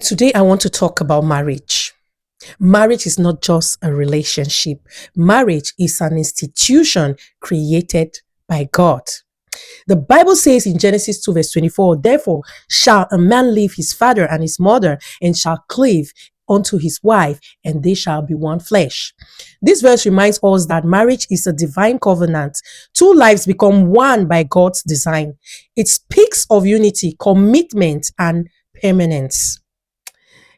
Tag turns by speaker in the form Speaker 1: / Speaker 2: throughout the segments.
Speaker 1: Today, I want to talk about marriage. Marriage is not just a relationship, marriage is an institution created by God. The Bible says in Genesis 2, verse 24, therefore shall a man leave his father and his mother and shall cleave unto his wife, and they shall be one flesh. This verse reminds us that marriage is a divine covenant. Two lives become one by God's design. It speaks of unity, commitment, and permanence.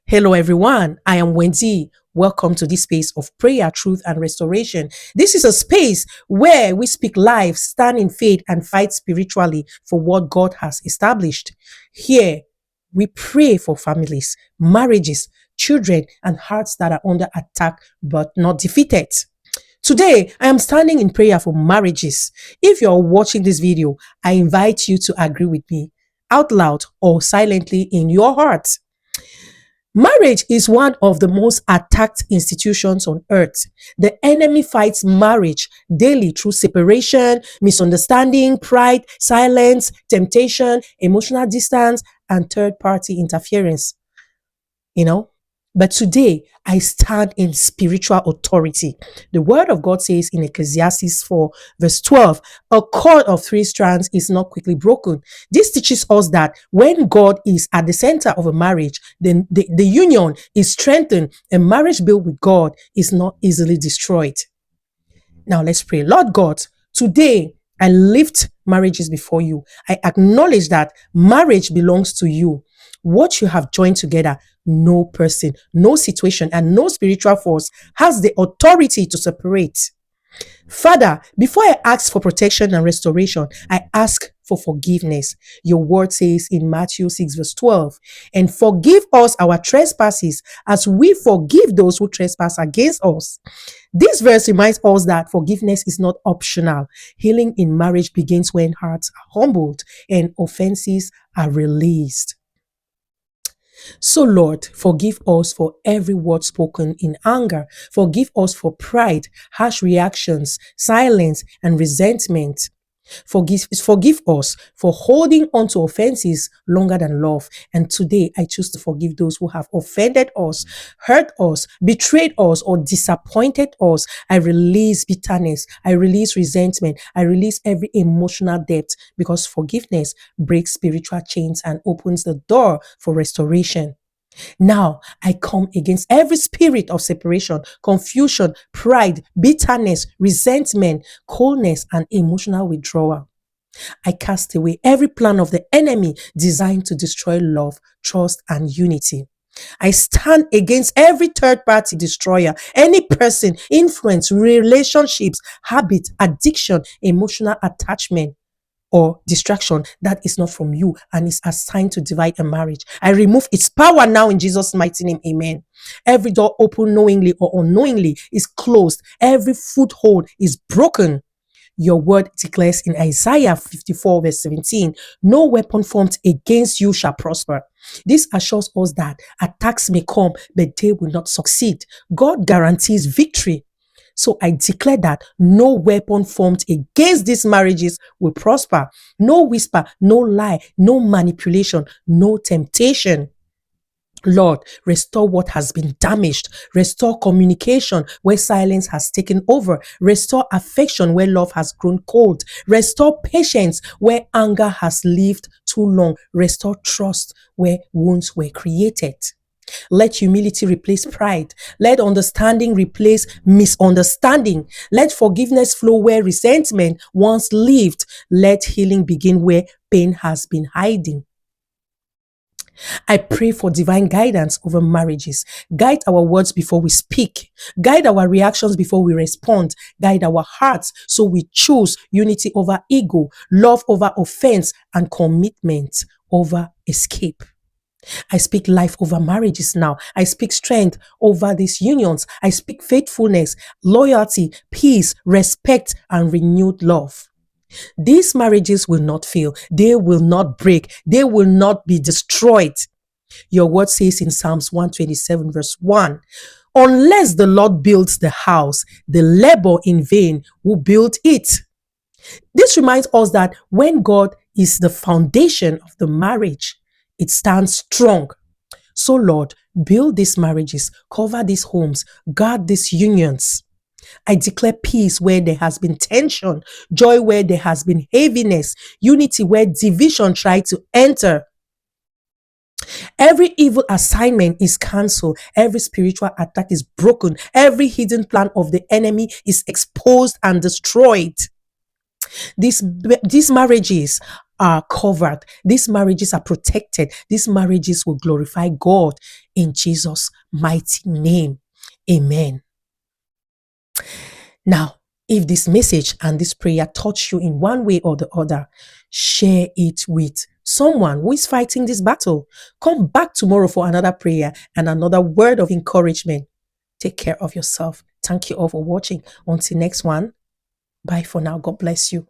Speaker 1: Hello, everyone. I am Wendy. Welcome to this space of prayer, truth, and restoration. This is a space where we speak life, stand in faith, and fight spiritually for what God has established. Here, we pray for families, marriages, children, and hearts that are under attack but not defeated. Today, I am standing in prayer for marriages. If you're watching this video, I invite you to agree with me out loud or silently in your heart. Marriage is one of the most attacked institutions on earth. The enemy fights marriage daily through separation, misunderstanding, pride, silence, temptation, emotional distance, and third party interference. But today I stand in spiritual authority. The word of God says in Ecclesiastes 4, verse 12, a cord of three strands is not quickly broken. This teaches us that when God is at the center of a marriage, then the union is strengthened. A marriage built with God is not easily destroyed. Now let's pray. Lord God, today I lift marriages before you. I acknowledge that marriage belongs to you. What you have joined together, no person, no situation, and no spiritual force has the authority to separate. Father, before I ask for protection and restoration, I ask for forgiveness. Your word says in Matthew 6, verse 12, and forgive us our trespasses as we forgive those who trespass against us. This verse reminds us that forgiveness is not optional. Healing in marriage begins when hearts are humbled and offenses are released. So, Lord, forgive us for every word spoken in anger. Forgive us for pride, harsh reactions, silence, and resentment. Forgive us for holding on to offenses longer than love. And today, I choose to forgive those who have offended us, hurt us, betrayed us, or disappointed us. I release bitterness. I release resentment. I release every emotional debt, because forgiveness breaks spiritual chains and opens the door for restoration. Now I come against every spirit of separation, confusion, pride, bitterness, resentment, coldness, and emotional withdrawal. I cast away every plan of the enemy designed to destroy love, trust, and unity. I stand against every third party destroyer, any person, influence, relationships, habit, addiction, emotional attachment, or distraction that is not from you and is assigned to divide a marriage. I remove its power now in Jesus' mighty name. Amen. Every door open knowingly or unknowingly is closed. Every foothold is broken. Your word declares in Isaiah 54, verse 17, no weapon formed against you shall prosper. This assures us that attacks may come, but they will not succeed. God guarantees victory. So I declare that no weapon formed against these marriages will prosper. No whisper, no lie, no manipulation, no temptation. Lord, restore what has been damaged. Restore communication where silence has taken over. Restore affection where love has grown cold. Restore patience where anger has lived too long. Restore trust where wounds were created. Let humility replace pride. Let understanding replace misunderstanding. Let forgiveness flow where resentment once lived. Let healing begin where pain has been hiding. I pray for divine guidance over marriages. Guide our words before we speak. Guide our reactions before we respond. Guide our hearts so we choose unity over ego, love over offense, and commitment over escape. I speak life over marriages now. I speak strength over these unions. I speak faithfulness, loyalty, peace, respect, and renewed love. These marriages will not fail. They will not break. They will not be destroyed. Your word says in Psalms 127, verse 1, unless the Lord builds the house, they labor in vain who build it. This reminds us that when God is the foundation of the marriage, it stands strong. So, Lord, build these marriages, cover these homes, guard these unions. I declare peace where there has been tension, joy where there has been heaviness, unity where division tried to enter. Every evil assignment is cancelled. Every spiritual attack is broken. Every hidden plan of the enemy is exposed and destroyed. These marriages are covered. These marriages are protected. These marriages will glorify God in Jesus' mighty name. Amen. Now, if this message and this prayer touch you in one way or the other, share it with someone who is fighting this battle. Come back tomorrow for another prayer and another word of encouragement. Take care of yourself. Thank you all for watching. Until next one, bye for now. God bless you.